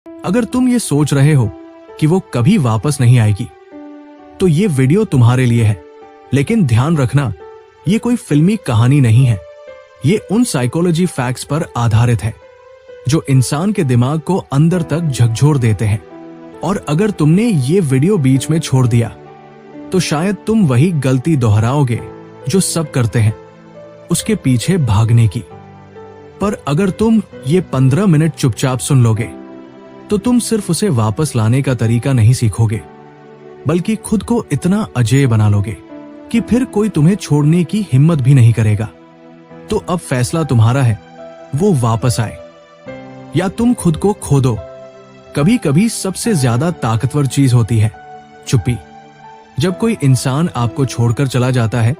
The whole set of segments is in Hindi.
अगर तुम ये सोच रहे हो कि वो कभी वापस नहीं आएगी, तो ये वीडियो तुम्हारे लिए है। लेकिन ध्यान रखना, ये कोई फिल्मी कहानी नहीं है। ये उन साइकोलॉजी फैक्ट्स पर आधारित है जो इंसान के दिमाग को अंदर तक झकझोर देते हैं। और अगर तुमने ये वीडियो बीच में छोड़ दिया, तो शायद तुम वही गलती दोहराओगे जो सब करते हैं, उसके पीछे भागने की। पर अगर तुम ये 15 मिनट चुपचाप सुन लोगे, तो तुम सिर्फ उसे वापस लाने का तरीका नहीं सीखोगे, बल्कि खुद को इतना अजेय बना लोगे कि फिर कोई तुम्हें छोड़ने की हिम्मत भी नहीं करेगा। तो अब फैसला तुम्हारा है, वो वापस आए या तुम खुद को खो दो। कभी कभी सबसे ज्यादा ताकतवर चीज होती है चुप्पी। जब कोई इंसान आपको छोड़कर चला जाता है,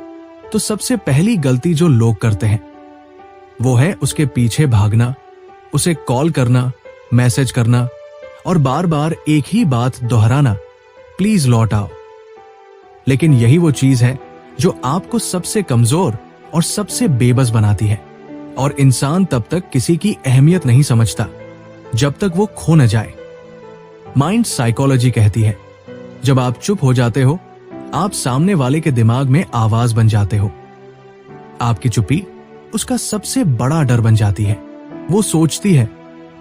तो सबसे पहली गलती जो लोग करते हैं वो है उसके पीछे भागना, उसे कॉल करना, मैसेज करना और बार बार एक ही बात दोहराना, प्लीज लौट आओ। लेकिन यही वो चीज है जो आपको सबसे कमजोर और सबसे बेबस बनाती है। और इंसान तब तक किसी की अहमियत नहीं समझता जब तक वो खो न जाए। माइंड साइकोलॉजी कहती है, जब आप चुप हो जाते हो, आप सामने वाले के दिमाग में आवाज बन जाते हो। आपकी चुप्पी उसका सबसे बड़ा डर बन जाती है। वो सोचती है,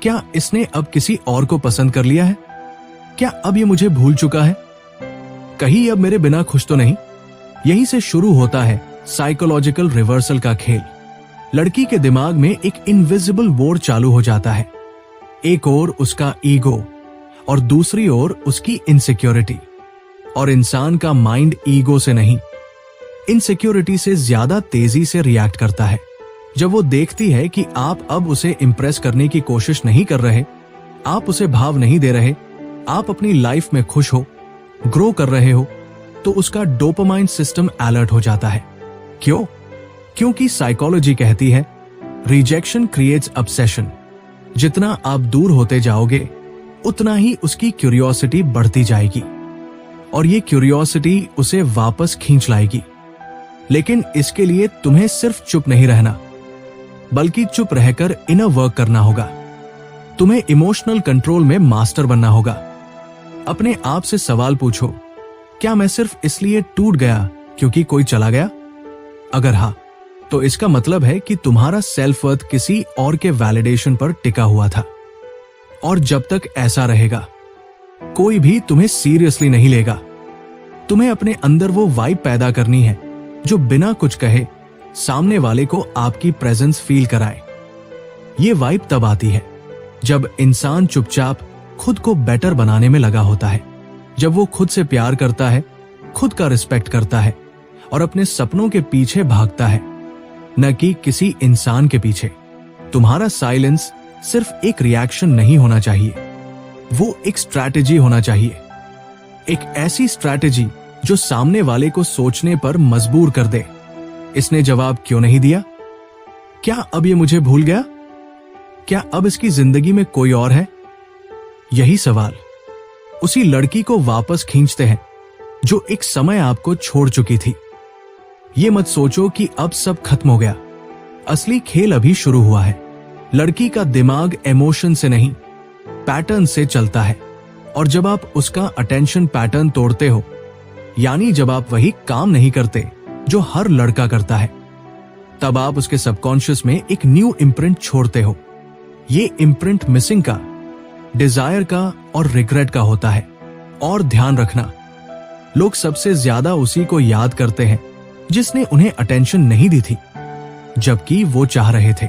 क्या इसने अब किसी और को पसंद कर लिया है? क्या अब ये मुझे भूल चुका है? कहीं अब मेरे बिना खुश तो नहीं? यहीं से शुरू होता है साइकोलॉजिकल रिवर्सल का खेल। लड़की के दिमाग में एक इनविजिबल वॉर चालू हो जाता है। एक ओर उसका ईगो और दूसरी ओर उसकी इनसिक्योरिटी। और इंसान का माइंड ईगो से नहीं, इनसिक्योरिटी से ज्यादा तेजी से रिएक्ट करता है। जब वो देखती है कि आप अब उसे इंप्रेस करने की कोशिश नहीं कर रहे, आप उसे भाव नहीं दे रहे, आप अपनी लाइफ में खुश हो, ग्रो कर रहे हो, तो उसका डोपामाइन सिस्टम अलर्ट हो जाता है। क्यों? क्योंकि साइकोलॉजी कहती है, रिजेक्शन क्रिएट्स ऑब्सेशन। जितना आप दूर होते जाओगे, उतना ही उसकी क्यूरियोसिटी बढ़ती जाएगी और ये क्यूरियोसिटी उसे वापस खींच लाएगी। लेकिन इसके लिए तुम्हें सिर्फ चुप नहीं रहना, बल्कि चुप रहकर इनर वर्क करना होगा। तुम्हें इमोशनल कंट्रोल में मास्टर बनना होगा। अपने आप से सवाल पूछो, क्या मैं सिर्फ इसलिए टूट गया क्योंकि कोई चला गया? अगर हाँ, तो इसका मतलब है कि तुम्हारा सेल्फ वर्थ किसी और के वैलिडेशन पर टिका हुआ था। और जब तक ऐसा रहेगा, कोई भी तुम्हें सीरियसली नहीं लेगा। तुम्हें अपने अंदर वो वाइब पैदा करनी है जो बिना कुछ कहे सामने वाले को आपकी प्रेजेंस फील कराए। ये वाइब तब आती है जब इंसान चुपचाप खुद को बेटर बनाने में लगा होता है, जब वो खुद से प्यार करता है, खुद का रिस्पेक्ट करता है और अपने सपनों के पीछे भागता है, न कि किसी इंसान के पीछे। तुम्हारा साइलेंस सिर्फ एक रिएक्शन नहीं होना चाहिए, वो एक स्ट्रैटेजी होना चाहिए। एक ऐसी स्ट्रैटेजी जो सामने वाले को सोचने पर मजबूर कर दे, इसने जवाब क्यों नहीं दिया? क्या अब ये मुझे भूल गया? क्या अब इसकी जिंदगी में कोई और है? यही सवाल उसी लड़की को वापस खींचते हैं जो एक समय आपको छोड़ चुकी थी। ये मत सोचो कि अब सब खत्म हो गया। असली खेल अभी शुरू हुआ है। लड़की का दिमाग इमोशन से नहीं, पैटर्न से चलता है। और जब आप उसका अटेंशन पैटर्न तोड़ते हो, यानी जब आप वही काम नहीं करते जो हर लड़का करता है, तब आप उसके सबकॉन्शियस में एक न्यू इम्प्रिंट छोड़ते हो। ये इम्प्रिंट मिसिंग का, डिजायर का और रिग्रेट का होता है। और ध्यान रखना, लोग सबसे ज्यादा उसी को याद करते हैं जिसने उन्हें अटेंशन नहीं दी थी, जबकि वो चाह रहे थे।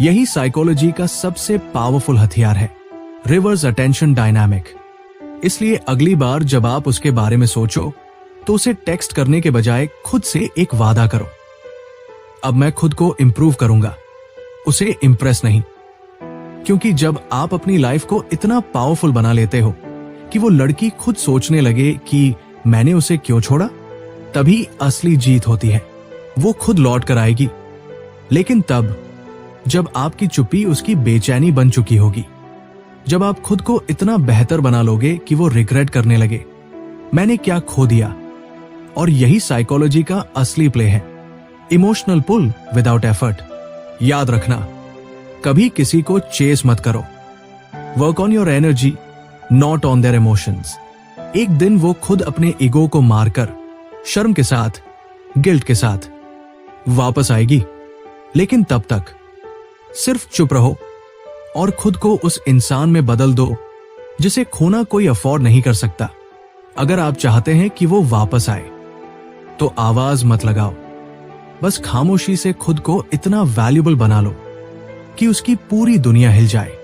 यही साइकोलॉजी का सबसे पावरफुल हथियार है, रिवर्स अटेंशन डायनामिक। इसलिए अगली बार जब आप उसके बारे में सोचो, तो उसे टेक्स्ट करने के बजाय खुद से एक वादा करो, अब मैं खुद को इंप्रूव करूंगा, उसे इंप्रेस नहीं। क्योंकि जब आप अपनी लाइफ को इतना पावरफुल बना लेते हो कि वो लड़की खुद सोचने लगे कि मैंने उसे क्यों छोड़ा, तभी असली जीत होती है। वो खुद लौट कर आएगी, लेकिन तब जब आपकी चुप्पी उसकी बेचैनी बन चुकी होगी, जब आप खुद को इतना बेहतर बना लोगे कि वो रिग्रेट करने लगे, मैंने क्या खो दिया। और यही साइकोलॉजी का असली प्ले है, इमोशनल पुल विदाउट एफर्ट। याद रखना, कभी किसी को चेस मत करो, work on your energy, not on their emotions. एक दिन वो खुद अपने ईगो को मारकर, शर्म के साथ, गिल्ट के साथ वापस आएगी। लेकिन तब तक सिर्फ चुप रहो और खुद को उस इंसान में बदल दो जिसे खोना कोई अफोर्ड नहीं कर सकता। अगर आप चाहते हैं कि वो वापस आए तो आवाज मत लगाओ, बस खामोशी से खुद को इतना वैल्यूबल बना लो कि उसकी पूरी दुनिया हिल जाए।